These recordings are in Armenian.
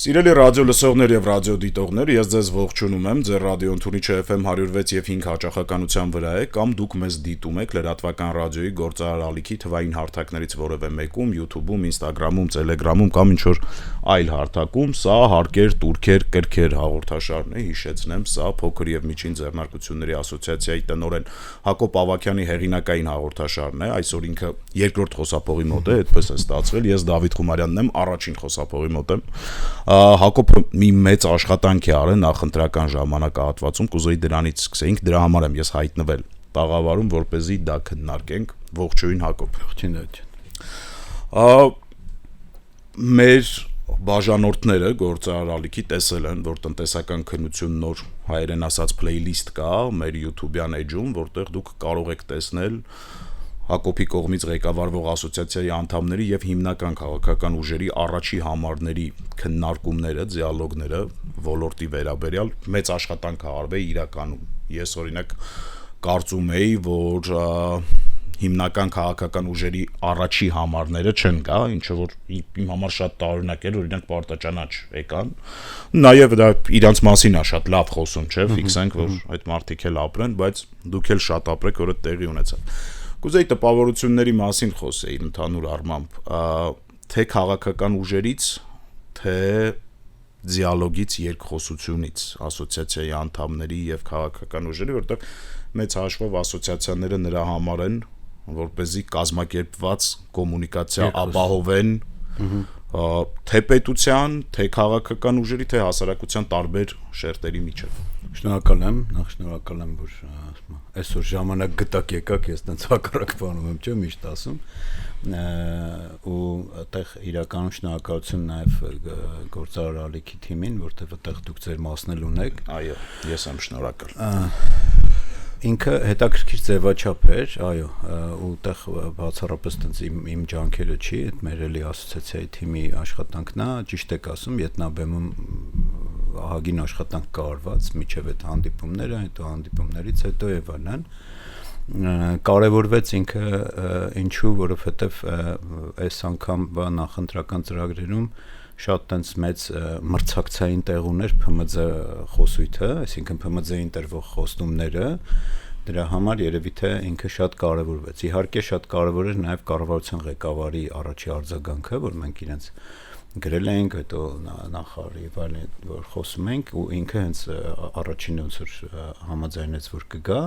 Սիրելի ռադիո լսողներ եւ ռադիո դիտողներ, ես ձեզ ողջունում եմ ձեր ռադիո ընդունիչը FM 106 եւ 5 հաճախականության վրա է, կամ դուք մեզ դիտում եք լրատվական ռադիոյի գործարար ալիքի թվային հարթակներից որևէ մեկում, YouTube-ում, Instagram-ում, Telegram-ում կամ ինչ-որ այլ հարթակում։ Սա հարկեր, տուրքեր, կրքեր հաղորդաշարն է, հիշեցնեմ, սա փոքր եւ միջին ձեռնարկությունների ասոցիացիայի տնօրեն Հակոբ Ավագյանի հեղինակային հաղորդաշարն է։ Այսօր ինքը երկրորդ խոսափողի մոտ է, այդպես է ստացվել։ Ես Դավիթ Խումարյանն եմ, առաջին խոսափողի մոտ եմ։ Հակոբը մի մեծ աշխատանք է արել նախընտրական ժամանակահատվածում, կուզեի դրանից սկսեինք, դրա համար եմ ես հայտնվել տաղավարում, որպեսզի դա քննարկենք։ Ողջույն Հակոբ։ Ողջույն։ Մեր բաժանորդները գործարար ալիքի տեսել են, որ տնտեսական քննություն նոր հայերեն ասած playlist կա մեր YouTube-յան էջում, որտեղ դուք կարող եք տեսնել Հակոբի կողմից ղեկավարվող ասոցիացիայի անդամների եւ հիմնական քաղաքական ուժերի առաջի համարների քննարկումները, դիալոգները ոլորտի վերաբերյալ մեծ աշխատանք է արվել իրականում։ Ես օրինակ կարծում էի, որ հիմնական քաղաքական ուժերի առաջի համարները չեն կա, ինչը որ իմ համար շատ տարօրինակ էր, օրինակ պարտաճանաչ եկան։ Նաեւ դա իրանց մասին է շատ լավ խոսում, չէ՞, ֆիքսենք, որ այդ մարդիկ էլ ապրեն, բայց դուք էլ շատ ապրեք, որ այդ տեղի ունեցավ։ Կուզեի տպավորությունների մասին խոսեի ընդհանուր առմամբ, թե քաղաքական ուժերից, թե դիալոգից, երկխոսությունից, ասոցիացիայի անդամների եւ քաղաքական ուժերի, որտեղ մեծ հաշվով ասոցիացիաները նրա համար են, որպեսզի կազմակերպված կոմունիկացիա ապահովեն թե պետության, թե քաղաքական ուժերի, թե հասարակության տարբեր շերտերի միջև։ Շնորհակալ եմ, նախ շնորհակալ եմ, որ այսօր ժամանակ գտակ եկաք, ես տենց հակառակ բանում եմ, չէ՞, միշտ ասում։ Ու այդտեղ իրականում շնորհակալություն նաև գործարար ալիքի թիմին, որտեղ այդտեղ դուք ձեր մասն էլ ունեք։ Այո, ես եմ շնորհակալ։ Ինքը հետաքրքիր ձևաչափ էր, այո, ու այդտեղ բացառապես տենց իմ ջանքերը չի, այդ մեր էլի ասոցիացիայի թիմի աշխատանքն է, ճիշտ եք ասում, Ետնաբեմում ահագին աշխատանք կա արված, միջև այդ հանդիպումները, հետո հանդիպումներից հետո եւ այլն։ Կարևորվեց ինքը ինչու, որովհետեւ այս անգամ նախընտրական ծրագրերում շատ տենց մեծ մրցակցային տեղ ուներ ՓՄԶ խոսույթը, այսինքն ՓՄԶ-ին տրվող խոստումները, դրա համար երևի թե ինքը շատ կարևորվեց։ Իհարկե շատ կարևոր էր նաև կառավարության ղեկավարի առաջի արձագանքը, որ մենք իրենց գրել էինք, հետո նախարարի այլն որ խոսում ենք, ու ինքը հենց առաջինը ոնց որ համաձայնեց, որ կգա,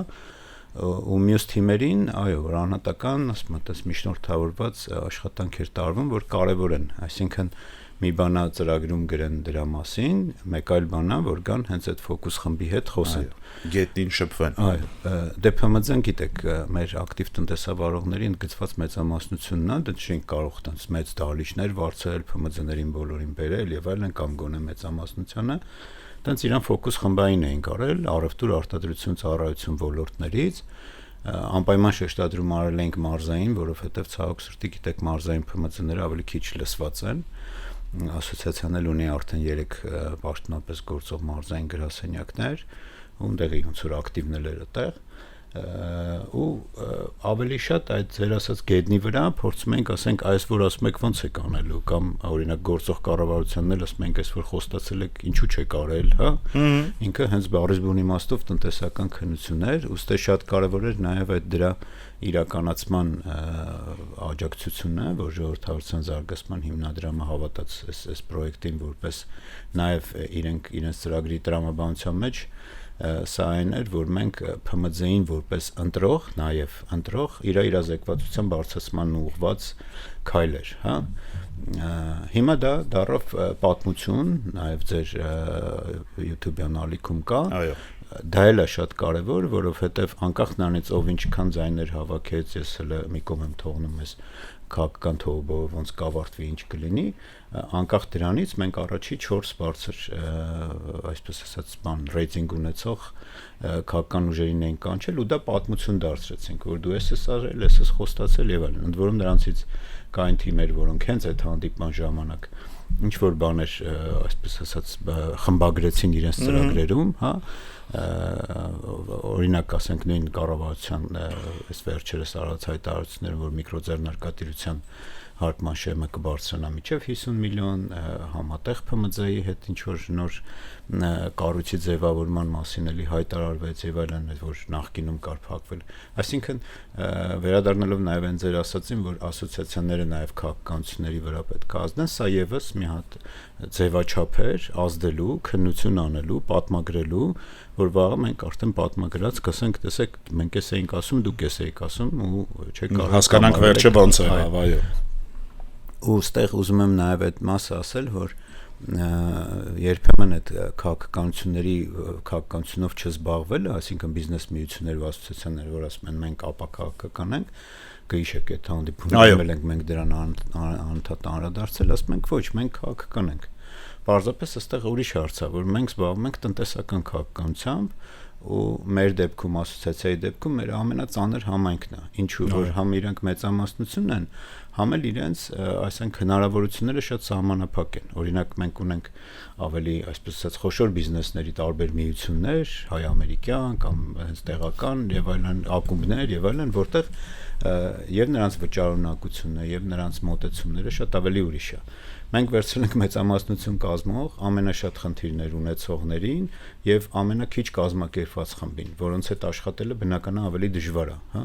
ու մյուս թիմերին, այո, որ անհատական, ասում եմ, միջնորդավորված աշխատանքեր տարվում, որ կարևոր են, այսինքն մի բանա ծրագրում գրեն դրա մասին, մեկ այլ բանա, որ գան հենց այդ ֆոկուս խմբի հետ խոսեն, գետնին շփվեն։ Այո, դե ՓՄԶ-ն գիտեք, մեր ակտիվ տնտեսավարողների ընդգծված մեծամասնությունն է, դա չենք կարող տենց մեծ դահլիճներ վարձել ՓՄԶ-ներին բոլորին բերել եւ այլն կամ գոնե մեծամասնությանը, տենց իրան ֆոկուս խմբային էինք արել, առևտուր, արտադրություն, ծառայություն ոլորտներից, անպայման շեշտադրում արել ենք մարզային, որովհետեւ ցավոք սրտի գիտեք մարզային ՓՄԶ-ները ավելի քիչ լսված են։ Ասոցիացիան էլ ունի արդեն 3 պաշտոնապես գործող մարզային գրասենյակներ, ունդեղի ոնց որ ակտիվներ էր այդտեղ, ու ավելի շատ այդ ձեր ասած գետնի վրա փորձում ենք, ասենք, այս որ ասում եք ոնց եք անելու, կամ օրինակ գործող կառավարությանն էլ ասում ենք, այս որ խոստացել եք, ինչու չեք արել, հա։ Ինքը հենց բառիզբուն իմաստով տնտեսական քննություն էր, ուստի շատ կարևոր էր նաև այդ դրա իրականացման աջակցությունը, որ ժողովրդավարության զարգացման հիմնադրամը հավատաց այս պրոյեկտին որպես նաև իրենց ծրագրի տրամաբանության մեջ սա այն էր, որ մենք ՓՄԶ-ին որպես ընտրող, նաև ընտրող իր իրազեկվածության բարձրացման ուղղված քայլ էր, հա։ Հիմա դա դառավ պատմություն, նաև ձեր YouTube-յան ալիքում կա։ Այո։ Դա էլ է շատ կարևոր, որովհետև անկախ նրանից ով ինչքան ձայներ հավաքեց, ես հələ մի կողմ եմ թողնում ես քաղաքական թողովով ոնց կավարտվի ինչ կլինի, անկախ դրանից մենք առաջի 4 բարձր, այսպես ասած, ռեյտինգ ունեցող քաղաքական ուժերին էին կանչել ու դա պատմություն դարձրեցինք, որ դու ես արել, ես խոստացել եւ այլն։ Ընդ որում նրանցից կային թիմեր, որոնք հենց այդ հանդիպման ժամանակ ինչ որ բաներ, այսպես ասած, խմբագրեցին իրենց ծրագրերում, հա, օրինակ ասենք նույն կառավարության այս վերջերս արած հայտարարությունները, որ միկրոձեռնարկատիրության հարկման շեմը կբարձրանա մինչև 50 միլիոն, համատեղ ՓՄԶ-ի հետ ինչ որ նոր կառույցի ձևավորման մասին էլի հայտարարվեց եւ այլն, որ նախկինում կար փակվել։ Այսինքն վերադառնալով նաեւ այն ձեր ասացին, որ ասոցիացիաները նաեւ քաղաքականությունների վրա պետք է ազդեն, սա եւս մի հատ ձևաչափ էր ազդելու, քննություն անելու, պատմագրելու, որ վաղը մենք արդեն պատմագրած կասենք, տեսեք, մենք էս էինք ասում, դուք էս էիք ասում ու չէ՞ կարող հասկանանք վերջը ոնց է, այո։ Ու ստեղ ուզում եմ նաեւ այդ մասը ասել, որ երբեմն այդ քաղաքականությունով չզբաղվելը, այսինքն բիզնես միություններ ու ասոցիացիաներ, որ ասում են մենք ապակաղակական ենք, կհիշեք այդ հանդիպումներում ենք մենք դրան անդադար անդրադարձել, ասում ենք ոչ, մենք քաղաքական ենք։ Պարզապես այստեղ ուրիշ հարց է, որ մենք զբաղվում ենք տնտեսական քաղաքականությամբ ու մեր դեպքում ասոցիացիայի դեպքում մեր ամենածանր համայնքն է, ինչու որ համ իրենք մեծամասնություն են, համ էլ իրենց այսինքն հնարավորությունները շատ սահմանափակ են։ Օրինակ մենք ունենք ավելի այսպես ասած խոշոր բիզնեսների տարբեր միություններ, հայ-ամերիկյան կամ հենց տեղական եւ այլն ակումբներ եւ այլն, որտեղ եւ նրանց վճարունակությունը եւ նրանց մոտեցումները շատ ավելի ուրիշ է։ Մենք վերցրել ենք մեծամասնություն կազմող ամենաշատ խնդիրներ ունեցողներին եւ ամենակիչ կազմակերպված խմբին, որոնց հետ աշխատելը բնականաբար ավելի դժվար է, հա։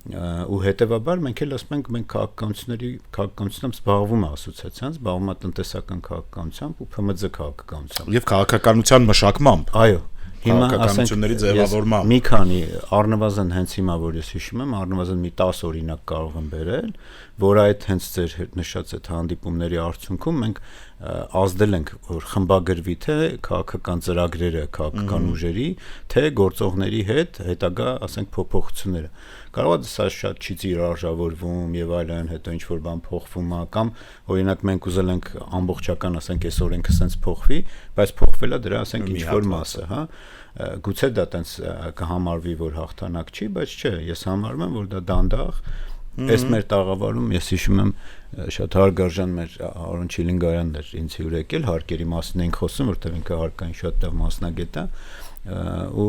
Ու հետեւաբար մենք էլ ասում ենք մենք քաղաքականությամբ զբաղվում է ասոցիացիան, զբաղվում է տնտեսական քաղաքականությամբ ու ՓՄԶ քաղաքականությամբ եւ քաղաքականության մշակմամբ։ Այո, հիմա քաղաքականությունների ձևավորմամբ։ Մի քանի առնվազն հենց հիմա որ ես հիշում եմ, առնվազն մի 10 օրինակ կարող եմ բերել, որ այդ հենց ձեր նշած այդ հանդիպումների արդյունքում մենք ազդել ենք, որ խմբագրվի թե քաղաքական ծրագրերը քաղաքական ուժերի, թե գործողների հետ հետագա, ասենք, փոփոխությունները։ Կարող է սա շատ չի ծիրարժավորվում եւ այլն, հետո ինչ որ բան փոխվում է կամ օրինակ մենք ուզել ենք ամբողջական, ասենք, այս օրենքը sense փոխվի, բայց փոխվելա դրա, ասենք, ինչ որ մասը, հա։ Գուցե դա տենց կհամարվի, որ հաղթանակ չի, բայց չէ, ես համարում եմ, որ դա դանդաղ Այս մեր տաղավարում ես հիշում եմ շատ հարգարժան մեր Արոն Չիլինգայանն էր ինձ հյուր եկել, հարկերի մասին ենք խոսում, որտեղ ինքը հարկային շատ տեղ մասնագետ է, ու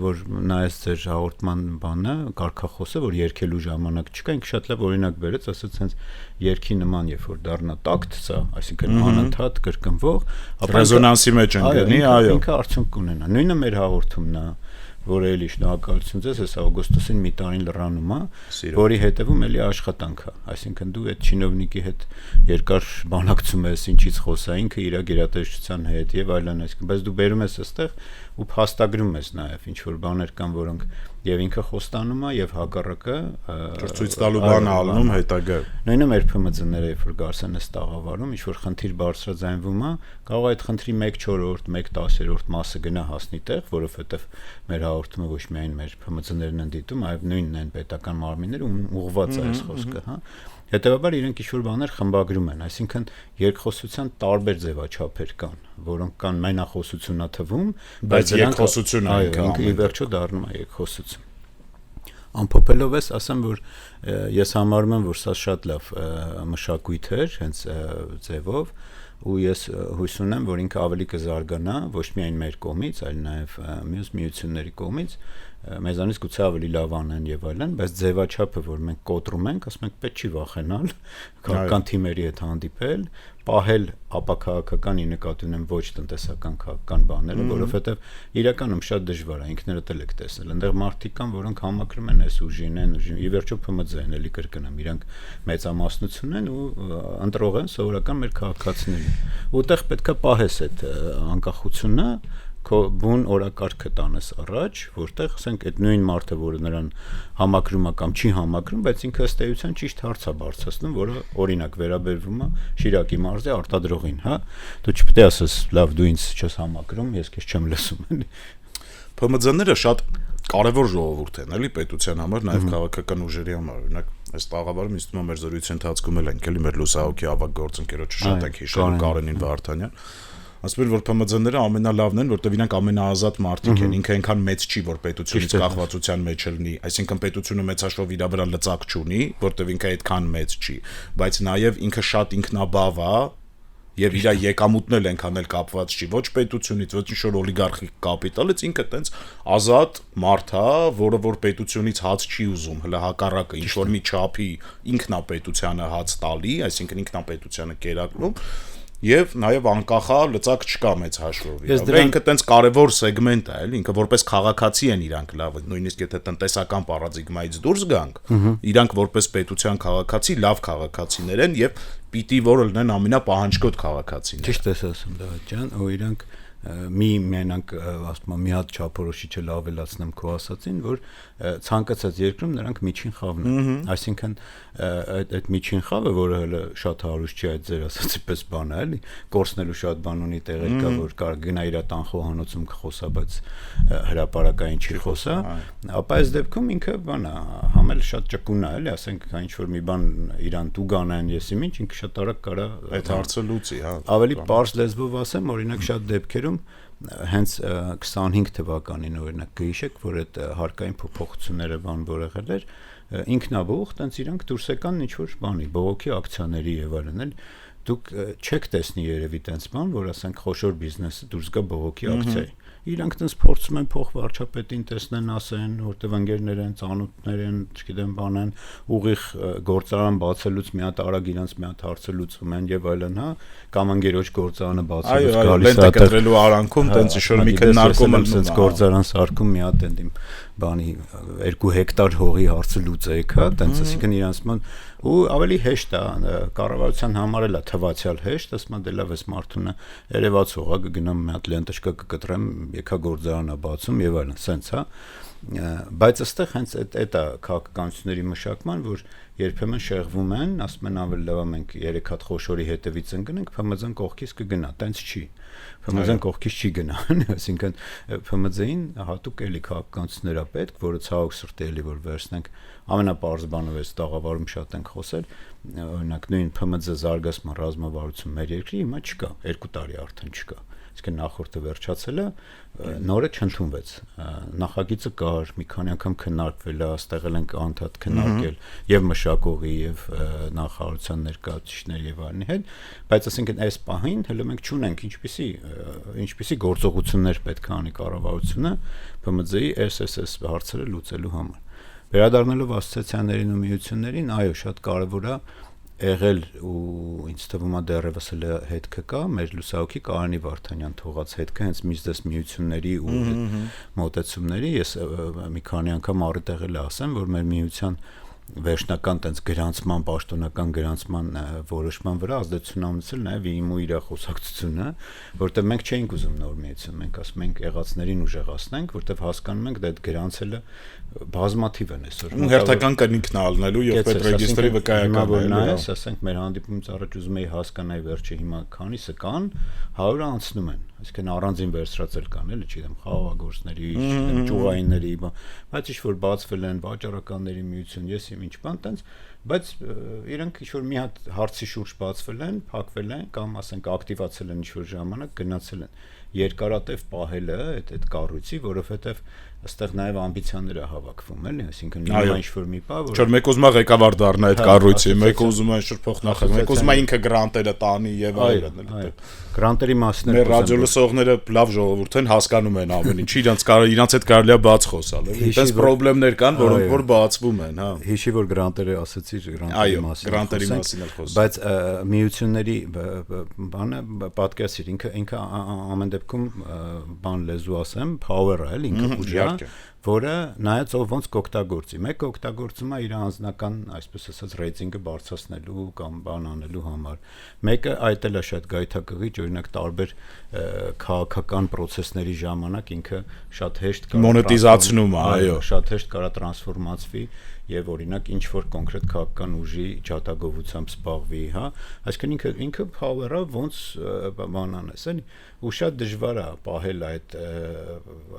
որ նայես ձեր հաղորդման բանը, կարգախոսը, որ երկելու ժամանակ չկա, ինքը շատ լավ օրինակ բերեց, ասաց հենց երկի նման, երբ որ դառնա տակտ, սա, այսինքն անընդհատ կրկնվող, ռեզոնանսի մեջ ընկնի, այո, ինքը արդյունք կունենա։ Նույնը մեր հաղորդումն է, որը էլի շնորհակալություն ձեզ, այս օգոստոսին մի տարին լրանում է, որի հետևում էլի աշխատանք է, այսինքն դու այդ չինովնիկի հետ երկար բանակցում ես, ինչից խոսա, ինքը իր գերատեսչության հետ եւ այլն, այսինքն, բայց դու բերում ես այստեղ ու փաստագրում ես նաեւ ինչ որ բաներ կան, որոնք եւ ինքը խոստանում է եւ հակառակը ցույց տալու բան ալնում հետագա։ Նույնը մեր ՓՄԶ-ները երբ որ գարսեն էս տաղավարում, ինչ որ խնդիր բարձրաձայնվում է, կարող է այդ խնդրի 1/4, 1/10 մասը գնա հասնի տեղ, որովհետեւ մեր հաղորդումը ոչ միայն մեր ՓՄԶ-ներն են դիտում, այլ նույնն են պետական մարմինները ուղղված է այս խոսքը, հա։ Հետևաբար իրենք ինչ-որ բաներ խմբագրում են, այսինքն երկխոսության տարբեր ձևաչափեր կան, որոնք կան մենախոսությունա թվում, բայց երկխոսությունը ի վերջո դառնում է երկխոսություն։ Ամփոփելով ես ասեմ, որ ես համարում եմ, որ սա շատ լավ մշակույթ էր, հենց ձևով, ու ես հույս ունեմ, որ ինքը ավելի կզարգանա, ոչ միայն մեր կողմից, այլ նաև մյուս միությունների կողմից, մեզանից գուցե ավելի լավ անեն եւ այլն, բայց ձևաչափը, որ մենք կոտրում ենք, ասում ենք պետք չի վախենալ, քաղաքական թիմերի հետ հանդիպել, պահել ապաքաղաքականի նկատի ունեմ ոչ տնտեսական քաղաքական բաները, որովհետեւ իրականում շատ դժվար է, ինքներդ էլ եք տեսնել, այնտեղ մարդիկ կան, որոնք համակրում են այս ուժին, ի վերջո ՓՄԶ-ն էլի կրկնեմ, իրանք մեծամասնություն են ու ընտրող են սովորական մեր քաղաքացիները։ Ուտեղ պետքա պահես այդ անկախությունը քո բուն օրակարգը տանես առաջ, որտեղ ասենք այդ նույն մարդը, որը նրան համակրում է կամ չի համակրում, բայց ինքը ըստ էության ճիշտ հարց է բարձրացնում, որը օրինակ վերաբերվում է Շիրակի մարզի արտադրողին, հա։ Դու չպետք է ասես, լավ, դու ինձ չես համակրում, ես քեզ չեմ լսում, էլի։ ՓՄԶ-ները շատ կարևոր ժողովուրդ են, էլի պետության համար, նաև քաղաքական ուժերի համար, օրինակ այս տաղավարում ինձ թվում է մեր զրույցի ընթացքում էլ ենք, էլի մեր լուսահոգի ավագ գործընկերոջը շատ ենք հիշել Կարենին Վարդանյան։ Ասում են, որ ՓՄԶ-ները ամենալավն են, որտեղ իրանք ամենաազատ մարդիկ են, ինքը այնքան մեծ չի, որ պետությունից կախվածության մեջ լինի, այսինքն պետությունը մեծաշով իր վրա լծակ չունի, որտեղ ինքը այդքան մեծ չի, բայց նաև ինքը շատ ինքնաբավ է եւ իր եկամուտն էլ այնքան էլ կապված չի ոչ պետությունից, ոչ ինչ-որ օլիգարխիկ կապիտալից, ինքը տենց ազատ մարդ է, որը որ պետությունից հաց չի ուզում, հələ հակառակը, ինչ որ մի չափի ինքնապետությանը հաց տալի, այսինքն ինքնապետությանը կերակրում եւ նաեւ անկախա լծակ չկա մեծ հաշվով։ Ինքը տենց կարևոր սեգմենտ է, էլի, ինքը որպես քաղաքացի են իրանք լավ, նույնիսկ եթե տնտեսական պարադիգմայից դուրս գանք, իրանք որպես պետության քաղաքացի լավ քաղաքացիներ են եւ պիտի որ լինեն ամենապահանջկոտ քաղաքացիներ։ Ճիշտ ես ասում, Դավիթ ջան, ու իրանք մենակ ասում եմ մի հատ չափորոշիչը ավելացնեմ քո ասածին, որ ցանկացած երկրում նրանք միջին խավն են, այսինքն այդ միջին խավը, որը հələ շատ հարուստ չի այդ ձեր ասածի պես բան է, էլի, կորցնելու շատ բան ունի տեղեր կա, որ կար գնա իր տան խոհանոցում կխոսա, բայց հրապարակային չի խոսա, ապա այս դեպքում ինքը բան է, համել շատ ճկուն է, էլի, ասենք ինչ որ մի բան իրան դու գանային եսի ինչ, ինքը շատ արագ կարա այդ հարցը լուծի, հա։ Ավելի պարզ լեզվով ասեմ, օրինակ շատ դեպքերում հենց 25 թվականին օրինակ գիշեք, որ այդ հարկային փոփոխությունները բան որ եղել էր, ինքնաբուխ, տենց իրանք դուրս եկան ինչ որ բանի, բողոքի ակցիաների եւ այլն, էլ դուք չեք տեսնի երևի տենց բան, որ ասենք խոշոր բիզնեսը դուրս գա բողոքի ակցիայի։ Իրանք տենց փորձում են փող վարչապետին տեսնեն, ասեն, որտեվ ընկերներ են, ծանոթներ են, չգիտեմ, բան են, ուղիղ գործարան բացելուց մի հատ արագ իրանց մի հատ հարցը լուծում են եւ այլն, հա, կամ ընկերոջ գործարանը բացելուց գալիս է կտրելու արանքում, տենց ինչ-որ մի քննարկում են տենց գործարան սարքում մի հատ են իմ բանի 2 հեկտար հողի հարցը լուծեք, հա, տենց ասիկն իրանց ման ու ավելի հեշտ է կառավարության համար էլ է թվացial հեշտ, ասում եմ դե լավ էս մարդունը երևացող է գնամ մի հատ լենտաշկա կկտրեմ, եկա գործարանա բացում եւ այլն, սենց, հա, բայց այստեղ հենց այդ է քաղաքականությունների մշակման, որ երբեմն շեղվում են, ասում են ավելի լավ է մենք 3 հատ խոշորի հետևից ընկնենք, ՓՄԶ-ն կողքից կգնա, տենց չի։ ՓՄԶ-ն կողքից չի գնա, այսինքն ՓՄԶ-ին հատուկ էլի քաղաքականություններ է պետք, որը ցավոք սրտի էլի որ վերցնենք ամենապարզ բանով էս տաղավարում շատ ենք խոսել, օրինակ նույն ՓՄԶ զարգացման ռազմավարություն մեր երկրի հիմա չկա, 2 տարի արդեն չկա։ Իսկ նախորդը վերջացել է, նորը չընդունվեց։ Նախագիծը կար, մի քանի անգամ քննարկվել է, ստեղել ենք անդադ քննարկել եւ մշակողի եւ նախարարության ներկայացուցիչների եւ այլնի հետ, բայց ասենք այս պահին հələ մենք չունենք ինչպիսի գործողություններ պետք է անի կառավարությունը ՓՄԶ-ի SSS հարցերը լուծելու համար։ Վերադառնալով ասոցիացիաներին ու միություններին, այո, շատ կարեւոր է եղել ու ինձ թվում է դեռևս հələ հետքը կա մեր լուսահոգի Կարենի Վարդանյան թողած հետքը հենց միստես միությունների ու մոտեցումների ես մի քանի անգամ առիթ եղել ասեմ որ մեր միության վերջնական տենց գրանցման պաշտոնական գրանցման որոշման վրա ազդեցություն ունեցել նաև իմ ու իր խոսակցությունը որտեղ մենք չէինք ուզում նոր միություն մենք ասում ենք եղածներին ուժեղացնենք որտեղ հասկանում ենք դա այդ գրանցելը բազմաթիվ են այսօր հերթական կնիկն ալնելու եւ պետրեգիստրի վկայականն է ասենք մեր հանդիպումից առաջ ուզում էի հասկանալ վերջը հիմա քանիսը կան 100-ը անցնում են այսինքն առանձին վերցրած էլ կան էլի չգիտեմ խաղաղագործների ճյուղայինների բայց ինչ որ բացվել են վաճառականների միություն ես ինչ բան տենց բայց իրանք ինչ որ մի հատ հարցի շուրջ բացվել են փակվել են կամ ասենք ակտիվացել են ինչ որ ժամանակ գնացել են երկարատև պահելը այդ կառույցի որովհետեւ այստեղ նաև ամբիցիաները հավաքվում էլի այսինքն մի ինչ որ մի բա որ չէ մեկ ուզում է ղեկավար դառնա այդ կառույցի մեկ ուզում է ինչ-որ փող նախագծի մեկ ուզում է ինքը գրանտերը տանի եւ այլն էլի գրանտերի մասն մեր ռադիոլսողները լավ ժողովուրդ են հասկանում են ամեն ինչ իրանց հետ կարելի է բաց խոսալ էլի այդպես խնդիրներ կան որոնք որ բացվում են հա հիշի որ գրանտերը ասացի գրանտերի մասին էլ խոսում բայց միությունների բանը պատկերացիր ինքը ամեն դեպքում բան լեզու ասեմ power է էլի ինքը ուժ որը նայած ով ոնց կօգտագործի մեկը օգտագործում է իր անձնական այսպես ասած ռեյտինգը բարձրացնելու կամ բան անելու համար մեկը այդ էլ է շատ գայթակղիչ օրինակ տարբեր քաղաքական process-ների ժամանակ ինքը շատ հեշտ մոնետիզացնում է այո շատ հեշտ կարա տրանսֆորմացվի եւ օրինակ ինչ որ կոնկրետ քաղաքական ուժի ջատագովությամբ սպաղվի, հա, այսինքն ինքը power-ը ոնց բան անես, էլի, ու շատ դժվար է պահել այդ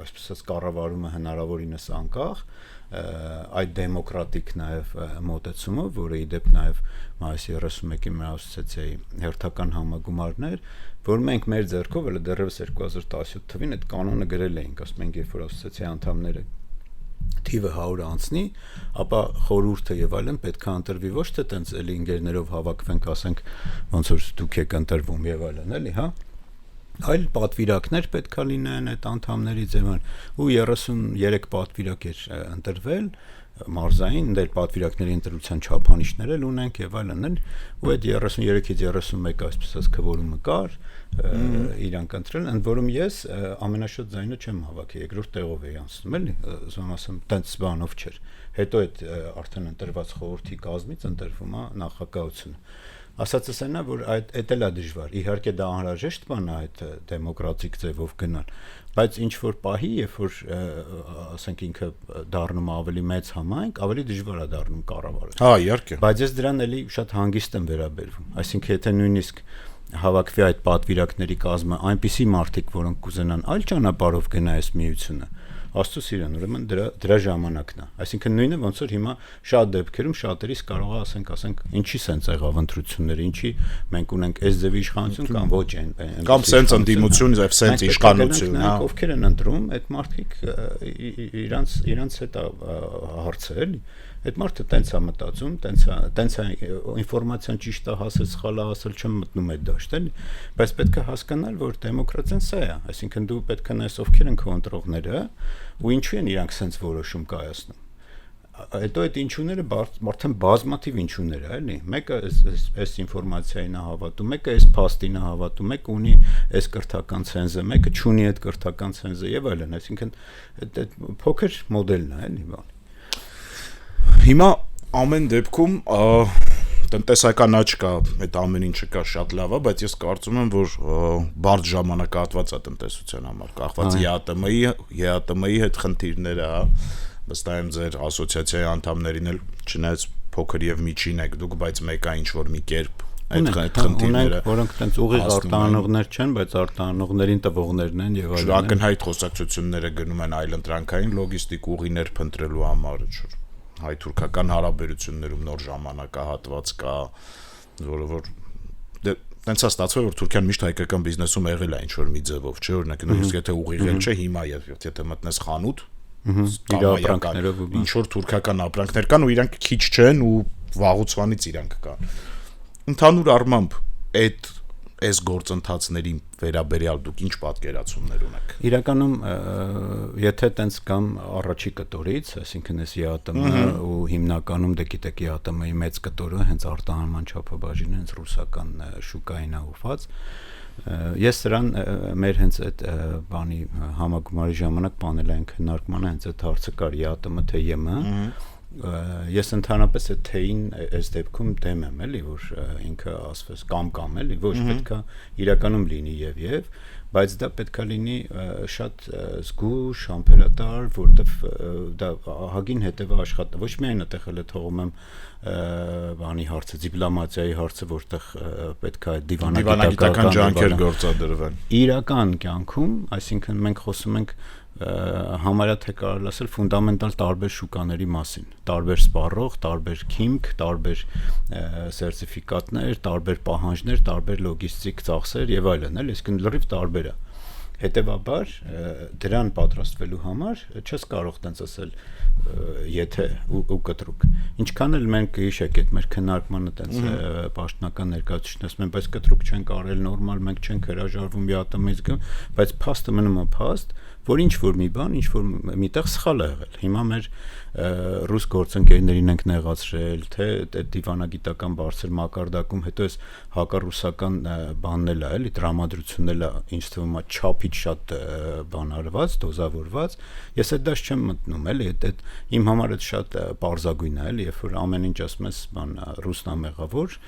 այսպես ասած կառավարումը հնարավորինս անկախ այդ դեմոկրատիկ նաեւ մոտեցումը, որը իդեպ նաեւ մայիսի 31-ի մեր ասոցիացիայի հերթական համագումարներ, որ մենք մեր ձեռքով էլ դեռևս 2017 թվին այդ կանոնը գրել էինք, ասում ենք, երբ որ ասոցիացիայի անդամները թիվը 100 անցնի, ապա խորհուրդը եւ այլն պետք է ընտրվի ոչ թե տենց էլի ընկերներով հավաքվենք, ասենք ոնց որ դուք եք ընտրվում եւ այլն, էլի, հա, այլ պատվիրակներ պետք է լինեն այդ անդամների ձևան, ու 33 պատվիրակ էր ընտրվել մարզային, դեր պատվիրակների ընտրության չափանիշներ էլ ունենք եւ այլն, ու այդ 33-ից 31 այսպես ասած քվորումը կար, իրանք ընտրել, ընդ որում ես ամենաշատ ձայնը չեմ հավաքի, երկրորդ տեղով էի անցնում, էլի, ուզում ասեմ, տենց բանով չէր։ Հետո այդ արդեն ընտրված խորհրդի կազմից ընտրվում է նախագահությունը։ Ասածս այն է, որ այդ էլ է դժվար։ Իհարկե դա անհրաժեշտ բան է այդ դեմոկրատիկ ձևով գնալ, բայց ինչ որ պահի, երբ որ ասենք ինքը դառնում ավելի մեծ համայնք, ավելի դժվար է դառնում կառավարել։ Հա, իհարկե։ Բայց ես դրան էլի շատ հանգիստ եմ վերաբերվում։ Այսինքն եթե նույնիսկ հավաքվի այդ պատվիրակների կազմը այնպիսի մարդիկ, որոնք կուզենան այլ ճանապարհով գնա այս միությունը, Աստծո սիրան, ուրեմն դրա ժամանակն է։ Այսինքն նույնը ոնց որ հիմա շատ դեպքերում շատերիս կարող է ասենք, ինչի սենց եղավ ընտրությունները, ինչի մենք ունենք այս ձևի իշխանություն կամ ոչ այն։ Կամ սենց ընդդիմություն, եւ սենց իշխանություն, հա։ Ովքեր են ընտրում, այդ մարդիկ իրանց հետ հարցը էլի։ Այդ մարդը տենց է մտածում, տենց է ինֆորմացիան ճիշտ է հասել, սխալ է հասել, չեմ մտնում այդ դաշտ, էլի։ Բայց պետք է հասկանալ, որ դեմոկրատիան սա է, այսինքն դու պետք է նայես ովքեր են քո ընտրողները, ու ինչու են իրանք սենց որոշում կայացնում։ Հետո այդ ինչուները արդեն բազմաթիվ ինչուներ է, էլի։ Մեկը այս ինֆորմացիային է հավատում, մեկը այս փաստին է հավատում, մեկը ունի այս կրթական ցենզը, մեկը չունի այդ կրթական ցենզը եւ այլն, այսինքն այդ փոքր մոդելն է, էլի, բան։ Հիմա ամեն դեպքում տնտեսական աճ կա, այդ ամեն ինչը կա շատ լավ է, բայց ես կարծում եմ, որ բարդ ժամանակահատված է տնտեսության համար, կախված ԵԱՏՄ-ի հետ խնդիրները, վստահ եմ ձեր ասոցիացիայի անդամներին էլ չնայած փոքր եւ միջին եք դուք, բայց մեկը ինչ որ մի կերպ այդ խնդիրները, որոնք տենց ուղիղ արտահանողներ չեն, բայց արտահանողներին տվողներն են եւ այլն։ Ակնհայտ խոսակցությունները գնում են այլընտրանքային լոգիստիկ ուղիներ փնտրելու համար, հայ-թուրքական հարաբերություններում նոր ժամանակահատված կա, որը որ տենց է ստացվել, որ Թուրքիան միշտ հայկական բիզնեսում եղել է ինչ որ մի ձևով, չէ՞, օրինակ նույնիսկ եթե ուղիղել չէ, հիմա եթե մտնես խանութ, իր ապրանքներով ինչ որ թուրքական ապրանքներ կան ու իրանք քիչ չեն ու վաղուցվանից իրանք կան։ Ընդհանուր առմամբ այս գործընթացների վերաբերյալ դուք ինչ պատկերացումներ ունեք։ Իրականում եթե տենց կամ առաջի կտորից, այսինքն այս ԵԱՏՄ-ը ու հիմնականում դե գիտեք ԵԱՏՄ-ի մեծ կտորը հենց արտահանման չափաբաժինը հենց ռուսական շուկային է ուղղված։ Ես սրան մեր հենց այդ բանի համագումարի ժամանակ պանելային քննարկմանը հենց այդ հարցը կար ԵԱՏՄ թե ԵՄ։ Ես ընդհանրապես այդ թեին այս դեպքում դեմ եմ, էլի, որ ինքը ասվես կամ էլի, ոչ պետք է իրականում լինի եւ, բայց դա պետք է լինի շատ զգուշ, համբերատար, որտեվ դա ահագին հետեւա աշխատանք, ոչ միայն այդտեղ էլ թողում եմ բանի հարցը, դիպլոմատիայի հարցը, որտեղ պետք է դիվանագիտական ջանքեր գործադրվեն։ Իրական կյանքում, այսինքն մենք խոսում ենք համարյա թե կարելի ասել ֆունդամենտալ տարբեր շուկաների մասին, տարբեր սպառող, տարբեր քիմք, տարբեր սերտիֆիկատներ, տարբեր պահանջներ, տարբեր լոգիստիկ ծախսեր եւ այլն, էլ այսինքն լրիվ տարբեր է։ Հետևաբար դրան պատրաստվելու համար չես կարող տենց ասել եթե ու կտրուկ։ Ինչքան էլ մենք հիշեք այդ մեր քննարկմանը տենց պաշտոնական ներկայացուցիչներս մենք բայց կտրուկ չենք արել նորմալ, մենք չենք հրաժարվում ԵԱՏՄ-ից, բայց փաստը մնում է փաստ, որ ինչ որ մի բան, ինչ որ միտեղ սխալ է եղել։ Հիմա մեր ռուս գործընկերներին ենք նեղացրել, թե այդ դիվանագիտական բարձր մակարդակում, հետո այս հակառուսական բանն էլ է, էլի տրամադրությունն էլ է, ինչ թվում է չափից շատ բանարված, դոզավորված։ Ես այդ դաշ չեմ մտնում, էլի, այդ իմ համար այդ շատ պարզագույն է, էլի, երբ որ ամեն ինչ ասում ես, բան ռուսնա մեղավոր,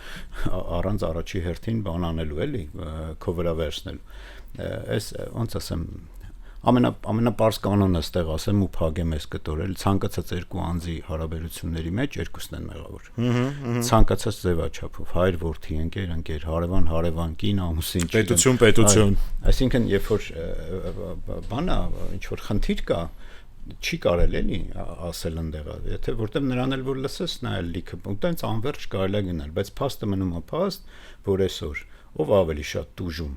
առանց առաջի հերթին բան անելու, էլի, քո վրա վերցնելու։ Այս ոնց ասեմ, ամենապարզ կանոնը ստեղ ասեմ ու փագեմ այս կտորել, ցանկացած երկու անձի հարաբերությունների մեջ երկուսն են մեղավոր։ Ցանկացած ձևաչափով, հայր, որդի, ընկեր, հարևան, կին, ամուսին, պետություն։ Այսինքն, երբ որ բանա, ինչ որ խնդիր կա, չի կարել էլի ասել ընդեղա, եթե որտեղ նրան էլ որ լսես, նա էլ լիքը, ու տենց անverջ կարելի է գնալ, բայց փաստը մնում է փաստ, որ այսօր ով ավելի շատ տուժում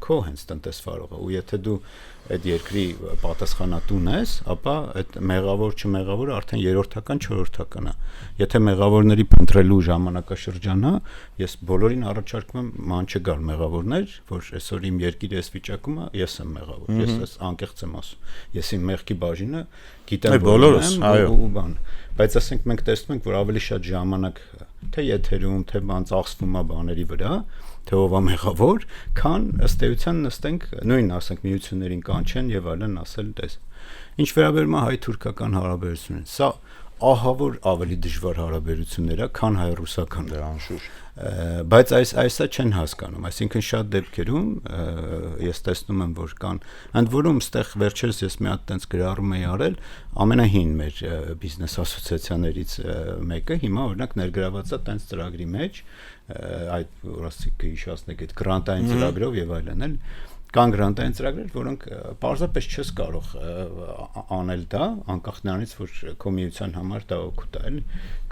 քո հենց տնտեսվարողը, ու եթե դու այդ երկրի պատասխանատուն ես, ապա այդ մեղավոր չմեղավորը արդեն երրորդական, չորրորդական է։ Եթե մեղավորների փնտրելու ժամանակաշրջան է, ես բոլորին առաջարկում եմ ման չգալ մեղավորներ, որ այսօր իմ երկիրը այս վիճակում է, ես եմ մեղավոր, ես ես անկեղծ եմ ասում։ Ես իմ մեղքի բաժինը գիտեմ բոլորս, ու բան։ Բայց ասենք մենք տեսնում ենք, որ ավելի շատ ժամանակ թե եթերում, թե բան ծախսվում է բաների վրա, թե ով է մեղավոր, քան ըստ էության նստենք նույն ասենք միություններին կանչեն եւ այլն ասել դες։ Ինչ վերաբերում է հայ-թուրքական հարաբերություններին, սա ահավոր ավելի դժվար հարաբերություններ է, քան հայ-ռուսական։ Դե անշուշտ։ Բայց այսա չեն հասկանում, այսինքն շատ դեպքերում ես տեսնում եմ, որ կան, ընդ որում ստեղ վերջերս ես մի հատ տենց գրառում էի արել, ամենահին մեր բիզնես ասոցիացիաներից մեկը հիմա օրինակ ներգրաված է տենց ծրագրի մեջ, այդ որ ասիկ հիշացնեք այդ գրանտային ծրագրով եւ այլն, էլ կան գրանտային ծրագրեր, որոնք պարզապես չես կարող անել դա, անկախ նրանից, որ քո միության համար դա օգուտ է, էլի։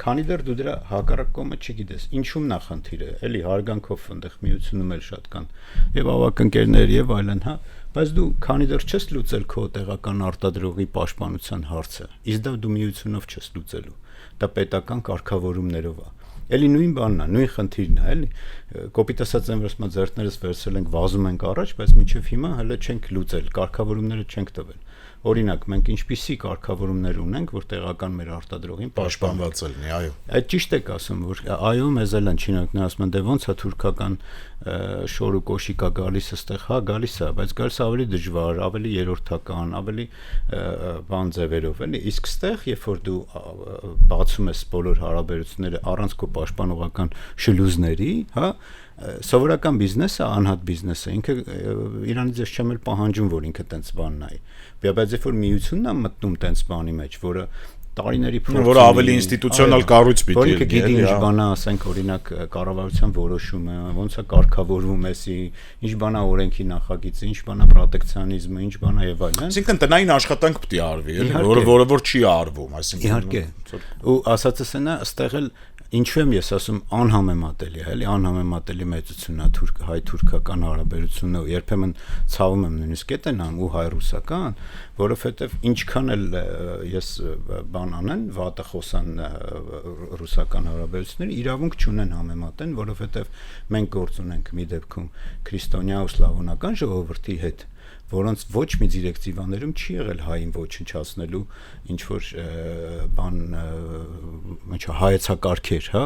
Քանի դեռ դու դրա հակառակ կողմը չգիտես, ինչու՞մն է խնդիրը, էլի հարգանքով այնտեղ միությունում էլ շատ կան եւ ավակ ընկերներ եւ այլն, հա, բայց դու քանի դեռ չես լուծել քո տեղական արտադրողի պաշտպանության հարցը, իսկ դա դու միությունով չես լուծելու, դա պետական կարգավորումներով է։ Էլի նույն բանն է, նույն խնդիրն է, էլի։ Կոպիտ ասած եմ, որ ձեռներս վերցրել ենք, վազում ենք առաջ, բայց մինչև հիմա հələ չենք լուծել, կարգավորումները չենք տվել։ Օրինակ, մենք ինչպիսի կարգավորումներ ունենք, որ տեղական մեր արտադրողին պաշտպանված լինի, այո։ Այդ ճիշտ եք ասում, որ այո, մեզ էլ են չինովներն ասում են, դե ոնց է թուրքական շոր ու կոշիկ է գալիս այստեղ, հա, գալիս է, բայց գալիս ավելի դժվար, ավելի երրորդական, ավելի բան ձևերով, էլի։ Իսկ այստեղ, երբ որ դու բացում ես բոլոր հարաբերությունները առանց քո պաշտպանողական շլյուզների, հա, սովորական բիզնեսը, անհատ բիզնեսը, ինքը իրանից ես չեմ էլ պահանջում, որ ինքը տենց բան նայի։ Բայց երբ որ միությունն է մտնում տենց բանի մեջ, որը տարիների փորձ որ ավելի ինստիտուցիոնալ կառույց պիտի լինի, որ գիտի ինչ բան է, ասենք օրինակ կառավարության որոշումը, ոնց է կարգավորվում էսի, ինչ բան է օրենքի նախագիծը, ինչ բան է պրոտեկցիոնիզմը, ինչ բան է եւ այլն։ Այսինքն տնային աշխատանք պիտի արվի, էլի, որը որ չի արվում, այսինքն։ Իհարկե։ Ու ասածս այնա, ըստեղ էլ ինչու եմ ես ասում անհամեմատելի է, էլի անհամեմատելի մեծությունն է հայ-թուրքական հարաբերությունն ու երբեմն ցավում եմ նույնիսկ էտենամ ու հայ-ռուսական, որովհետև ինչքան էլ ես բան անեն, վատը խոսան ռուսական հարաբերությունները, իրավունք չունեն համեմատեն, որովհետև մենք գործ ունենք մի դեպքում քրիստոնյա ու սլավոնական ժողովրդի հետ, որոնց ոչ մի դիրեկտիվաներում չի եղել հային ոչնչացնելու ինչ որ բան հայեցակարգեր, հա։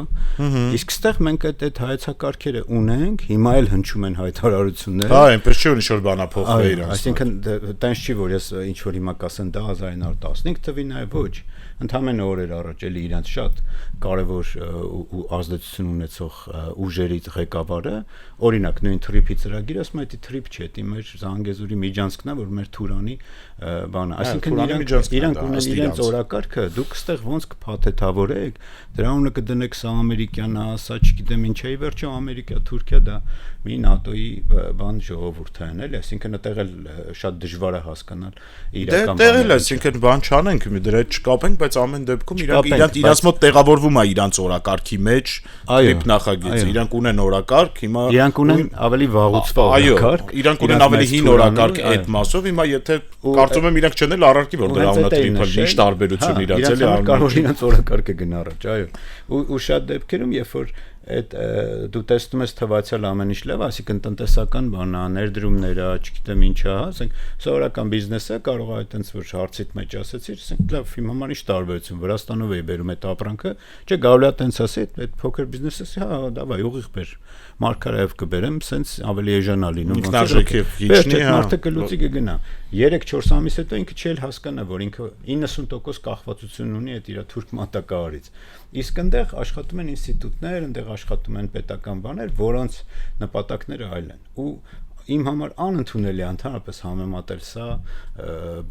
Իսկ այստեղ մենք այդ հայեցակարգերը ունենք, հիմա էլ հնչում են հայտարարություններ։ Հա, այնպես չի որ ինչ որ բանա փոխվի իրաց։ Այսինքն տենց չի որ ես ինչ որ հիմա կասեմ դա 1915 թվին այ ոչ։ Ընդհանրեն օրեր առաջ էլի իրանց շատ կարևոր ու ազդեցություն ունեցող ուժերի ղեկավարը, օրինակ նույն թրիփի ծրագիրը, ասում է, դա թրիփ չէ, դա մեր Զանգեզուրի միջանցքն է, որ մեր Թուրանի բանը, այսինքն իրանք ունեն իրենց օրակարգը, դուք ստեղ ոնց կփաթեթավորեք, դրա ունը կդնեք սա ամերիկյան է, սա չգիտեմ ինչ է, վերջո Ամերիկա, Թուրքիա դա մի ՆԱՏՕ-ի բան ժողովուրդ է, էլի, այսինքն այդտեղ էլ շատ դժվար է հասկանալ իրական բանը։ Դե էլ այսինքն բան չանենք, դրա հետ չկապենք, բայց ամեն դեպքում իրանք մոտ տեղավորվում է իրանք օրակարգի մեջ, դեպ նախագիծը, իրանք ունեն օրակարգ, հիմա իրանք ունեն ավելի վաղուց օրակարգ, իրանք ունեն ավելի հին օրակարգ այդ մասով, հիմա եթե կարծում եմ իրանք չեն էլ առարկի որ դրա ունա տրիպլ ինչ տարբերություն իրաց էլի կարող իրանք օրակարգը գնա առաջ, այո։ Ու շատ դեպքերում երբ որ այդ դու տեսնում ես թվացial ամեն ինչ լավ, այսինքն տնտեսական բանա, ներդրումները, չգիտեմ ինչա, ասենք սովորական բիզնեսը կարող է այտենց որ հարցիդ մեջ ասեցիր, ասենք լավ, իմ համար ինչ տարբերություն, Վրաստանով էի բերում այդ ապրանքը, չէ, գալու է այտենց ասի, այդ փոքր բիզնեսը, հա, դավայ, ուղիղ բեր, մարգարեև կբերեմ, սենց ավելի էժանա լինում, ինքնարժեքի իջնի, հա, մարդը կլուծի կգնա։ 3-4 ամիս հետո ինքը չի հասկանա, որ ինքը 90% կախվածություն ունի այդ իր թուրք մատակարարից։ Իսկ այնտեղ աշխատում են ինստիտուտներ, այնտեղ աշխատում են պետական բաներ, որոնց նպատակները այլ են։ Ու իմ համար անընդունելի է ընդհանրապես համեմատել սա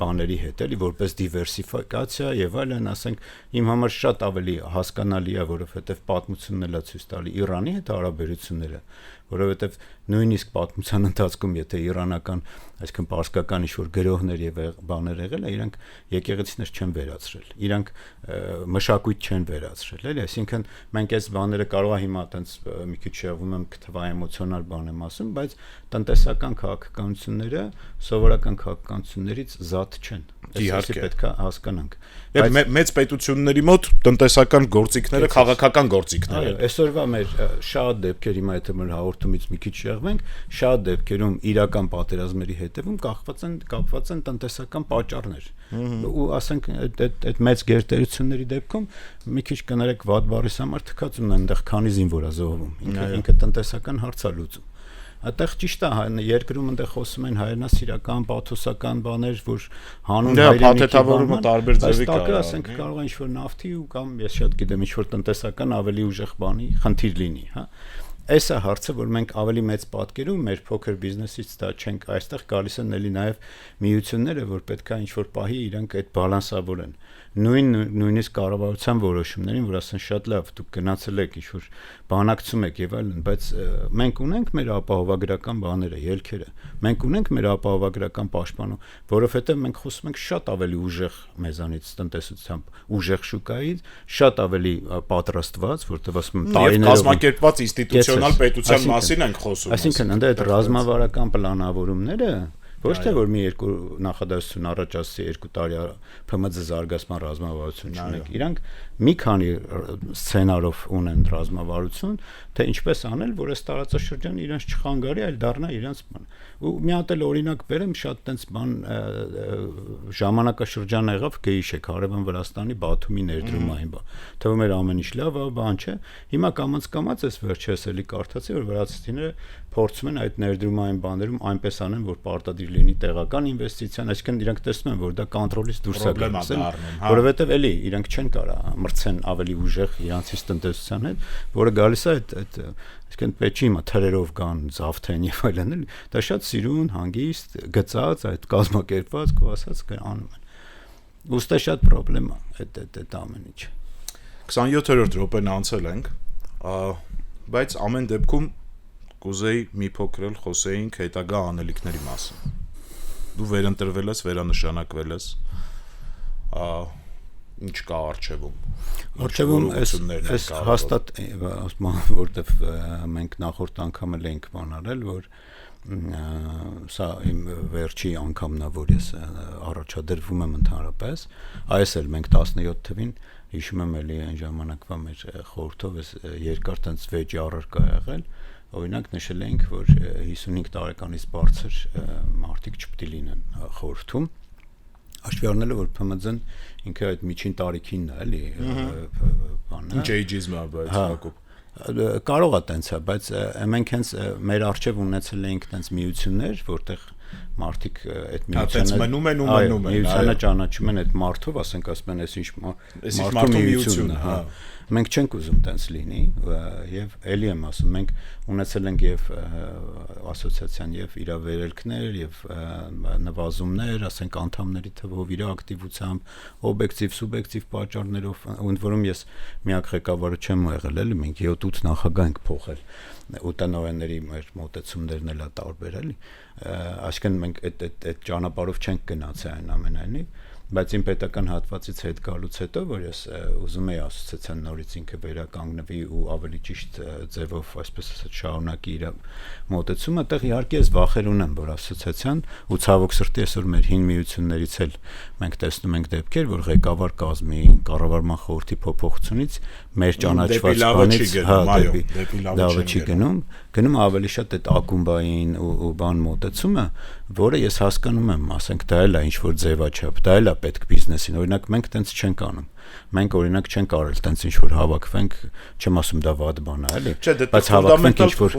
բաների հետ, էլի որպես դիվերսիֆիկացիա եւ այլն, ասենք իմ համար շատ ավելի հասկանալի է, որովհետեւ պատմությունն էլ է ցույց տալի Իրանի հետ հարաբերությունները, որովհետեւ նույնիսկ պատմության ընթացքում եթե իրանական, այսինքն պարսկական ինչ-որ գրողներ եւ բաներ եղել է, իրանք եկեղեցիներ չեն վերացրել, իրանք մշակույթ չեն վերացրել, էլի, այսինքն մենք այս բաները կարող է հիմա այտենց մի քիչ շեղվում եմ, կթվա էմոցիոնալ բան եմ ասում, բայց տնտեսական քաղաքականությունները սովորական քաղաքականություններից զատ չեն։ Այսինքն պետք է հասկանանք։ Մեծ պետությունների մոտ տնտեսական գործիքները քաղաքական գործիքներ են։ Այսօրվա մեր շատ դեպքեր, հիմա եթե մեր հաղորդումից մի քիչ շեղվենք, շատ դեպքերում իրական պատերազմների հետևում կապված են տնտեսական պատճառներ։ Ու ասենք այդ մեծ գերտերությունների դեպքում մի քիչ կներեք վատ բառիս համար թքածուն են այնտեղ քանի զինվոր է զոհվում։ Ինքը տնտեսական հարց է լուծում։ Այդտեղ ճիշտ է, երկրում այնտեղ խոսում են հայրենասիրական, պաթոսական բաներ, որ հանուն հայրենիքի տարբեր ձևի կա, ասենք կարող է ինչ-որ նավթի ու կամ ես շատ գիտեմ ինչ-որ տնտեսական ավելի ուժեղ բանի խնդիր լինի, հա։ Այս է հարցը, որ մենք ավելի մեծ պատկերում մեր փոքր բիզնեսից դա չենք, այստեղ գալիս են էլի նաև միությունները, որ պետքա ինչ-որ պահի իրանք այդ բալանսավորեն։ Նույնիսկ կառավարության որոշումներին, որ ասեն շատ լավ, դուք գնացել եք ինչ-որ բանակցում եք եւ այլն, բայց մենք ունենք մեր ապահովագրական բաները, ելքերը։ Մենք ունենք մեր ապահովագրական պաշտպանում, որովհետեւ մենք խոսում ենք շատ ավելի ուժեղ մեզանից տնտեսությամբ, ուժեղ շուկայից, շատ ավելի պատրաստված, որտեղ ասում եմ տարիներով կազմակերպված ինստիտուցիոնալ պետության մասին ենք խոսում։ Այսինքն ընդ այդ ռազմավարական պլանավորումները ոչ թե որ մի երկու նախադասություն առաջ ասի 2 տարի ՓՄԶ զարգացման ռազմավարություն ունենք, իրանք մի քանի սցենարով ունեն ռազմավարություն, թե ինչպես անել, որ այս տարածաշրջանը իրենց չխանգարի, այլ դառնա իրենց բան։ Ու մի հատ էլ օրինակ բերեմ, շատ տենց բան ժամանակաշրջան եղավ, գեիշեք Հարևան Վրաստանի Բաթումի ներդրումային բան։ Թվում էր ամեն ինչ լավ է, բան չէ։ Հիմա կամաց էս վերջերս էլի կարդացի, որ վրացիները փորձում են այդ ներդրումային բաներում այնպես անեն, որ պարտադիր լինի տեղական ինվեստիցիան, այսինքն իրանք տեսնում են, որ դա կոնտրոլից դուրս է գալիս, որովհետև էլի իրանք չեն կարա մրցեն ավելի ուժեղ իրանցից տնտեսության հետ, որը գալիս է այդ այսինքն պետք չի թրերով կան զավթեն եւ այլն, էլի դա շատ սիրուն, հանգիստ, գծած, այդ կազմակերպված, ու ասած անում են։ Ոստե շատ խնդրեմ է այդ ամեն ինչ։ 27-րդ րոպեն անցել ենք, բայց ամեն դեպքում կուզեի մի փոքր էլ խոսեինք հետագա անելիքների մասին։ Դու վերընտրվել ես, վերանշանակվել ես, ինչ կա արխիվում այս հաստատ ասում որտեվ մենք նախորդ անգամ էլ ենք բանարել, որ սա իմ վերջի անգամն է, որ ես առաջադրվում եմ ընդհանրապես, այս էլ մենք 17 թվին հիշում եմ էլի այն ժամանակվա մեր խորհրդով այս երկար տենց վեճի առարկա եղել, օրինակ նշել ենք, որ 55 տարեկանից բարձր մարդիկ չպետք է լինեն խորհրդում, հաշվի առնելով որ ՓՄԶ-ն ինքը այդ միջին տարիքինն է, էլի բանը։ Ինչ էյջիզմ է, բայց Հակոբ կարող է տենց է, բայց մենք հենց մեր արժև ունեցել էինք տենց միություններ, որտեղ մարդիկ այդ միությանը ճանաչում են այդ մարդով, ասենք ասում են, այս ինչ մարդու միությունն է, հա։ Մենք չենք ուզում տենց լինի եւ էլի եմ ասում, մենք ունեցել ենք եւ ասոցիացիան եւ իր վերելքներ եւ նվազումներ, ասենք անդամների թվով, իր ակտիվությամբ, օբյեկտիվ, սուբյեկտիվ պատճառներով, ընդ որում ես միակ ղեկավարը չեմ եղել, էլի մենք 7-8 նախագահ ենք փոխել ուտանոյների մեր մոտեցումներն էլ տարբեր էլի, այսինքն մենք այդ ճանապարհով չենք գնացել այն ամենայնիվ, բայց իմ պետական հատվածից հետ գալուց հետո, որ ես ուզում եի ասոցիացիան նորից ինքը վերականգնվի ու ավելի ճիշտ ձևով, այսպես ասած, շարունակի իր մոտեցումը, այդտեղ իհարկե ես վախեր ունեմ, որ ասոցիացիան ու ցավոք սրտի այսօր մեր հին միություններից էլ մենք տեսնում ենք դեպքեր, որ ղեկավար կազմի կառավարման խորհրդի փոփոխությունից մեր ճանաչված բանից դեպի լավը չի գնում ավելի շատ այդ ակումբային ու բան մոտեցումը, որը ես հասկանում եմ, ասենք դա էլ է ինչ որ ձևաչափ, դա էլ է պետք բիզնեսին, օրինակ մենք տենց չենք անում, մենք օրինակ չենք արել տենց ինչ որ հավաքվենք, չեմ ասում դա վատ բան է, էլի, բայց հավաքվենք ինչ որ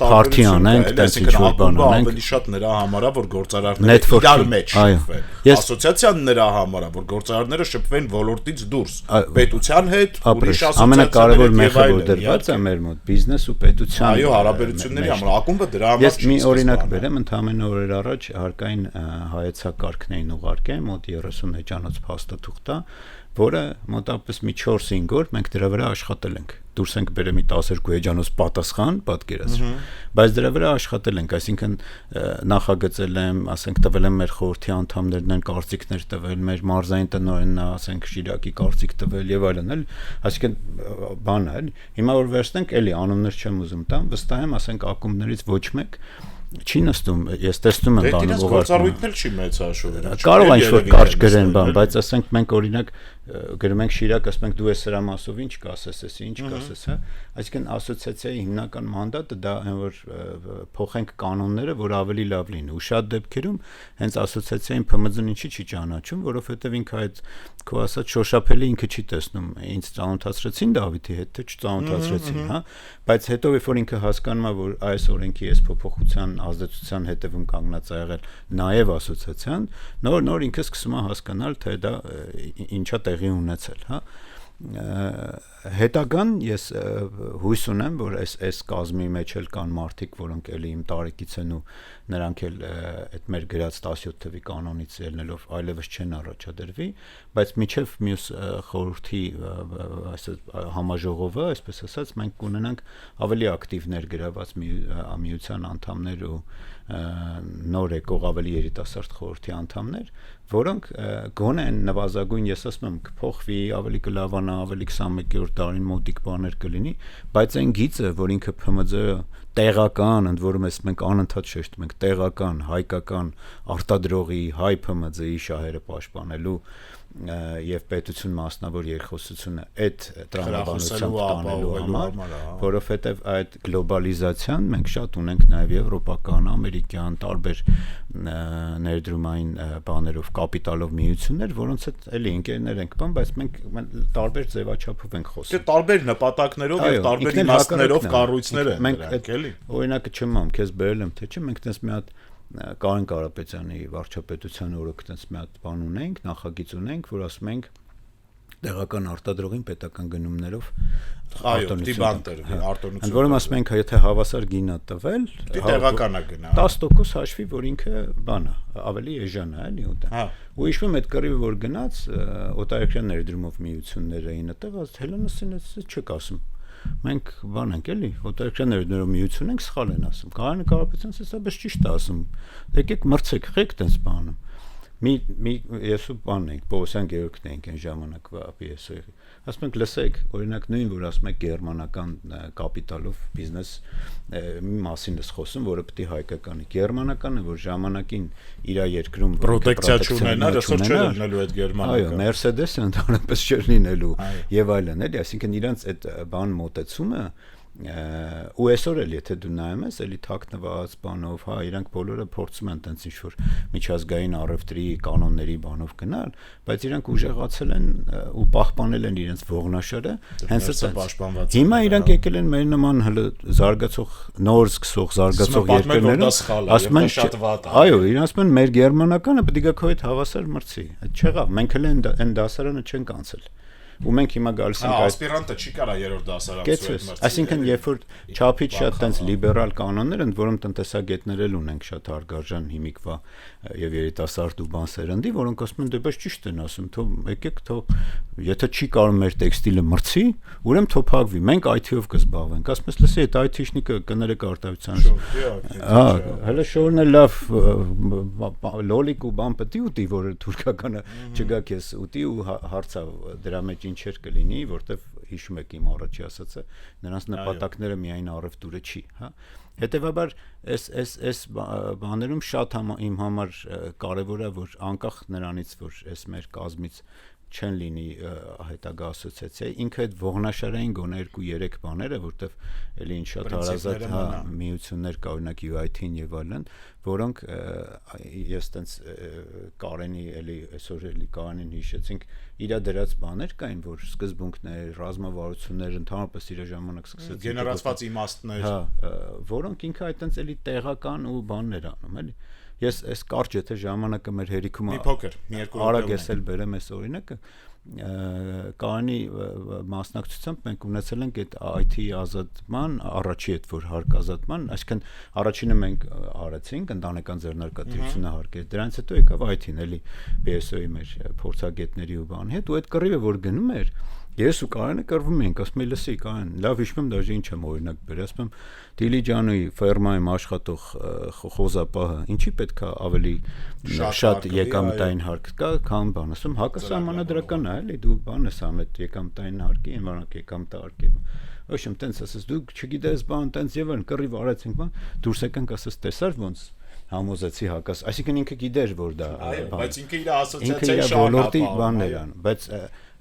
պարտի անենք, տենց ինչ որ բան անենք, ավելի շատ նրա համար է, որ գործարարները իրար մեջ շփվեն, ասոցիացիան նրա համար է, որ գործարարները շփվեն ոլորտից դուրս, պետության հետ, ուրիշ ամենակարևոր մեխը որ դրված է մեր մոտ բիզնես ու պետության այո հարաբերությունների համար ակումբը դրա համար ես մի օրինակ բերեմ ընդհանրապես օրեր առաջ հարկային հայեցակարգն ուղարկել մոտ 30 էջանոց փաստաթուղթ է, որը մոտավորապես մի 4-5 օր մենք դրա վրա աշխատել ենք դուրս ենք բերել մի 12 էջանոց պատասխան պատկերացրու, բայց դրա վրա աշխատել ենք, այսինքն նախագծել եմ, ասենք տվել եմ մեր խորհրդի անդամներն են կարծիքներ տվել, մեր մարզային տնօրենն է, ասենք Շիրակի կարծիք տվել եւ այլն, էլ այսինքն բան է, հիմա որ վերցնենք, էլի անուններ չեմ ուզում տամ, վստահ եմ, ասենք ակումբներից ոչ մեկ Չի նստում, ես տեսնում եմ բանը ուղարկում։ Գործառույթն էլ չի մեծ հաշվով։ Կարող է ինչ-որ կարճ գրեն բան, բայց ասենք մենք օրինակ գրում ենք Շիրակ, ասենք դու ես սրա մասով ինչ կասես, էս ինչ կասես, հա։ Այսինքն ասոցիացիայի հիմնական մանդատը դա այն որ փոխենք կանոնները, որ ավելի լավ լինի։ Ու շատ դեպքերում հենց ասոցիացիային ՓՄԶ-ն ինչի չի ճանաչում, որովհետև ինքը այդ քո ասած շոշափելի ինքը չի տեսնում։ Ինձ ծանոթացրեցին Դավիթի հետ, թե չծանոթացրեցին, հա։ Բայց հետո երբ որ ինքը հասկանում է, որ այս օրենքի այս փոփոխության ազդեցության հետևում կանգնած է եղել նաև ասոցիացիան, նոր ինքը սկսում է հասկանալ, թե դա ինչա տեղի ունեցել, հա։ Հետագան ես հույս ունեմ, որ այս կազմի մեջ էլ կան մարդիկ, որոնք էլի իմ տարեկից են ու նրանք էլ այդ մեր գրած 17 թվի կանոնից ելնելով այլևս չեն առաջադրվի, բայց միջև մյուս խորհրդի համաժողովը, այսպես ասած, մենք կունենանք ավելի ակտիվ ներգրաված միության անդամներ ու նոր եկող ավելի երիտասարդ խորհրդի անդամներ, որոնք գոնե նվազագույն, ես ասում եմ, կփոխվի, ավելի կլավանա, ավելի 21-րդ դարին մոտիկ բաներ կլինի, բայց այն գիծը, որ ինքը ՓՄԶ տեղական, ընդ որում մենք անընդհատ շեշտում ենք, տեղական, հայկական արտադրողի, հայ ՓՄԶ-ի շահերը պաշտպանելու եւ պետություն մասնավոր երկխոսությունը այդ տրամաբանությամբ տանելու համար, որովհետեւ այդ գլոբալիզացիան մենք շատ ունենք նաեւ եվրոպական, ամերիկյան, տարբեր ներդրումային բաներով, կապիտալով միություններ, որոնց հետ էլի ընկերներ ենք բան, բայց մենք տարբեր ձևաչափով ենք խոսում։ Դե տարբեր նպատակներով եւ տարբեր իմաստներով կառույցներ են դրանք, էլի։ Օրինակը չմամ, քեզ բերել եմ, թե չէ, մենք տես մի հատ Կարեն Կարապետյանի վարչապետության օրոք տես մի հատ բան ունենք, նախագիծ ունենք, որ ասում ենք տեղական արտադրողին պետական գնումներով արտոնություն։ Ընդ որում ասում ենք, եթե հավասար գինա տվել, տեղականա գնա 10% հաշվի, որ ինքը բան է, ավելի էժան է, էլի ուտա։ Ու հիշում այդ կռիվը որ գնաց, օտարերկրյա ներդրումով միություններ էին այդտեղ, Հելենասին չեք ասում։ Մենք բան ենք էլի, օտարերկրյա ներդրումով միություն ենք, սխալ են ասում։ Կարեն Կարապետյանն ասա, բայց ճիշտ է ասում։ Եկեք մրցեք, ղեք տես բանում։ Ես ու բանն ենք, Պողոսյան Գեորգն ենք այն ժամանակվա պիեսոյի։ Ասում ենք, լսեք, օրինակ նույն որ ասում եք գերմանական կապիտալով բիզնես մի մասին ես խոսում, որը պետք է հայկականի։ Գերմանականը, որ ժամանակին իր երկրում պրոտեկցիա չունենա, այսօր չէ լինելու այդ գերմանակը։ Այո, Mercedes-ը ընդհանրապես չէ լինելու եւ այլն, էլի, այսինքն իրանց այդ բան մոտեցումը ու այսօր էլ եթե դու նայում ես, էլի թաքնված բանով, հա, իրանք բոլորը փորձում են տենց ինչ-որ միջազգային առևտրի կանոնների բանով գնալ, բայց իրանք ուժեղացել են ու պահպանել են իրենց ողնաշարը, հենց այդ հիմա իրանք եկել են մեր նման հələ զարգացող, նոր սկսող զարգացող երկրներում, ասում են շատ վատ է։ Այո, իրենք ասում են մեր գերմանականը պետք է քո հետ հավասար մրցի։ Այդ չեղավ, մենք էլ այն դասարանը չենք անցել։ Ու մենք հիմա գալիս ենք ասպիրանտը չի կարա երրորդ դասարանցու հետ այսինքն երբ որ չափից շատ տենց լիբերալ կանոններ են, որոնք տնտեսագետներ էլ ունենք շատ հարգարժան հիմիկվա եւ երիտասարդ ու բան սերնդի, որոնք ասում են դե բայց ճիշտ են ասում, թող եկեք թող եթե չի կարող մեր տեքստիլը մրցի, ուրեմն թող փակվի, մենք IT-ով կզբաղվենք, ասում ես լսի այդ IT-շնիկը կներեք արտադրության։ Հա, հələ շորն է լավ լոլիկ ու բան պետք է ուտի, որ թուրքականը չգա քեզ ուտի ու հարցա դրա մեջ ինչեր կլինի, որտեվ հիշում եք իմ առաջի ասածը, նրանց նպատակները միայն առևտուրը չի, հա։ Հետևաբար այս բաներում շատ իմ համար կարևոր է, որ անկախ նրանից, որ այս մեր կազմից չեն լինի հետագա ասոցիացիա, ինքը այդ ողնաշարային գոնե 2-3 բաները, որտեվ էլի ինչ շատ հարազատ միություններ կա, օրինակ UIT-ն եւ այլն, որոնք ես տենց Կարենի էլի այսօր էլի Կարենին հիշեցինք, իր դրած բաներ կային, որ սկզբունքներ, ռազմավարություններ, ընդհանրապես իր ժամանակ սկսեցին գեներացված իմաստներ, որոնք ինքը այդտենց էլի տեղական ու բաններ անում, էլի։ Ես այս կարճ եթե ժամանակը մեր հերիքում մի փոքր, մի երկու արագ էսել բերեմ այս օրինակը, Կարանի մասնակցությամբ մենք ունեցել ենք այդ IT ազատման առաջի այդ որ հարկազատման, այսինքն առաջինը մենք արեցինք ընտանեկան ձեռնարկատիրությունը հարկեր, դրանից հետո եկավ IT-ն էլի BSO-ի մեր փորձագետների ու բանի հետ ու այդ կռիվը որ գնում էր Ես ու Կարենը կռվում ենք, ասում եմ լսի Կարեն, լավ հիշում եմ դաժե ինչ եմ օրինակ բերել, ասում եմ Դիլիջանի ֆերմայում աշխատող խոզապահը ինչի պետքա ավելի շատ եկամտային հարկ կա, քան բան, ասում հակը սահմանադրական է, էլի դու բան ես անում այդ եկամտային հարկի, անվանակ եկամտը հարկի։ Ոչմ տենց ասես դու չգիտես բան, տենց եւ այն կռիվ արեցինք բան, դուրս եկանք ասես տեսար ոնց համոզեցի հակաս, այսինքն ինքը գիտեր որ դա բայց ինքը իր ասոցիացիայի շահի բանն էր անում,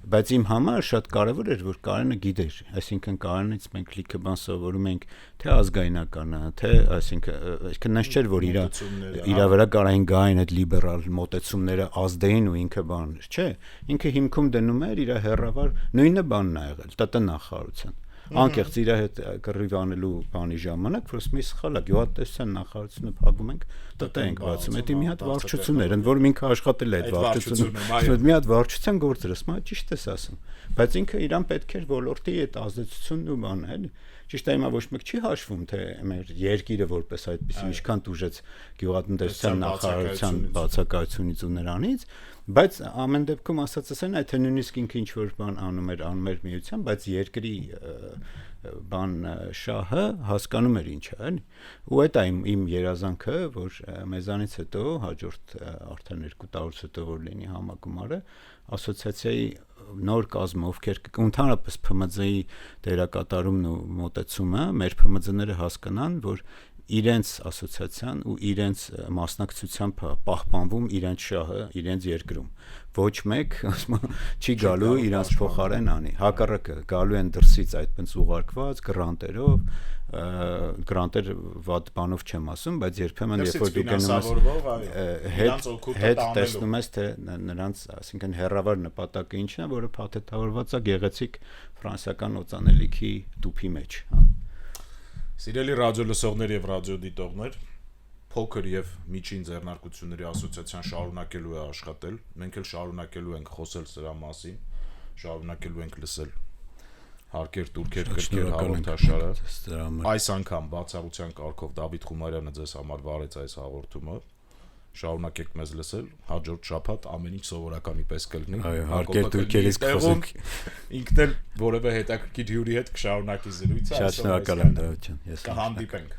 բայց իմ համար շատ կարևոր էր որ Կարենը գիտեր, այսինքն Կարենից մենք լիքը բան սովորում ենք թե ազգայնականը, թե այսինքն նենց չէր որ իր վրա կարային գային այդ լիբերալ մոտեցումները ազդեին ու ինքը բան չէ, ինքը հիմքում դնում էր իր հերավար նույնը բանն ա եղել, ՏՏ նախարարության անկեղծ իր հետ կռիվ անելու բանի ժամանակ որ մի սխալ է գյուղատնտեսության նախարարությունը փակում ենք ՏՏ ենք բացում դա մի հատ վարչություն էր ընդ որում ինքը աշխատել է այդ վարչությունում մի հատ վարչության գործ էր ասում ճիշտ ես ասում բայց ինքը իրան պետք էր ոլորտի այդ ազդեցությունն ու բանը էլի ճիշտ է հիմա ոչ մեկ չի հաշվում թե մեր երկիրը որպես այդպեսի ինչքան դուժեց գյուղատնտեսության նախարարության բացակայությունից ու նրանից բայց ամեն դեպքում ասածս այն թե նույնիսկ ինքը ինչ որ բան անում էր միության բայց երկրի բան շահը հասկանում էր ինչ է էլի ու այդ է իմ երազանքը որ մեզանից հետո հաջորդ արդեն 2 տարուց հետո որ լինի համագումարը ասոցիացիայի նոր կազմը ովքեր ընդհանրապես ՓՄԶ-ի դերակատարումն ու մոտեցումը մեր ՓՄԶ-ները հասկանան որ իրենց ասոցիացիան ու իրենց մասնակցությամբ պահպանվում իրենց շահը իրենց երկրում ոչ մեկ չի գալու իրենց փոխարեն անի հակառակը գալու են դրսից այդպես ուղարկված գրանտերով գրանտեր վատ բանով չեմ ասում բայց երբեմն երբ որ դու գնում ես հետ տեսնում ես թե նրանց ասինքն հերավար նպատակը ինչն է որը փաթեթավորված է գեղեցիկ ֆրանսիական օծանելիքի տուփի մեջ հա Սիրելի ռադիոլսողներ եւ ռադիոդիտողներ, փոքր եւ միջին ձեռնարկությունների ասոցիացիան շարունակելու է աշխատել, մենք էլ շարունակելու ենք խոսել սրա մասին, շարունակելու ենք լսել հարկեր, տուրքեր, գրքեր հաղորդաշարը։ Այս անգամ բացառության կարգով Դավիթ Խումարյանը ձեզ համար վարեց այս հաղորդումը։ Շարունակեք մեզ լսել, հաջորդ շաբաթ ամեն ինչ սովորականի պես կլինի։ Հարկեր դուրքերից խոսենք։ Ինքն էլ որևէ հետաքրքիր հյուրի հետ կշարունակի զրույցը։ Շատ շնորհակալ եմ դրության։ Կհանդիպենք։